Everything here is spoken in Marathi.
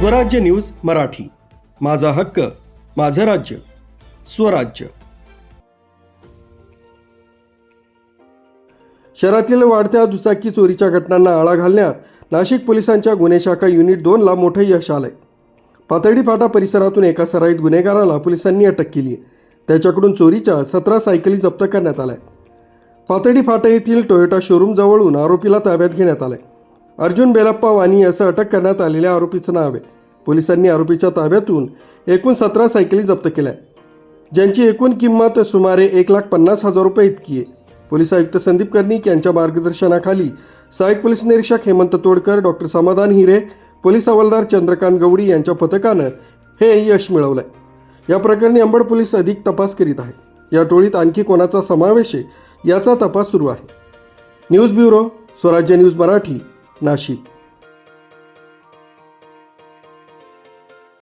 स्वराज्य न्यूज मराठी, माझा हक्क माझं राज्य स्वराज्य। शहरातील वाढत्या दुचाकी चोरीच्या घटनांना आळा घालण्यात नाशिक पोलिसांच्या गुन्हे शाखा युनिट 2 ला मोठं यश आलंय। पाथर्डी फाटा परिसरातून एका सराईत गुन्हेगाराला पोलिसांनी अटक केली आहे। त्याच्याकडून चोरीच्या 17 सायकली जप्त करण्यात आल्या। पाथर्डी फाटा येथील टोयोटा शोरूम जवळून आरोपीला ताब्यात घेण्यात आले। अर्जुन बेलप्पा वाणी असं अटक करण्यात आलेल्या आरोपीचं नाव आहे। पोलिसांनी आरोपीच्या ताब्यातून एकूण 17 सायकली जप्त केल्या, ज्यांची एकूण किंमत सुमारे 1,50,000 रुपये इतकी आहे। पोलीस आयुक्त संदीप कर्णिक यांच्या मार्गदर्शनाखाली सहाय्यक पोलीस निरीक्षक हेमंत तोडकर, डॉक्टर समाधान हिरे, पोलीस हवालदार चंद्रकांत गवडी यांच्या पथकानं हे यश मिळवलंय। या प्रकरणी अंबड पोलीस अधिक तपास करीत आहेत। या टोळीत आणखी कोणाचा समावेश आहे याचा तपास सुरू आहे। न्यूज ब्युरो, स्वराज्य न्यूज मराठी, नाशिक।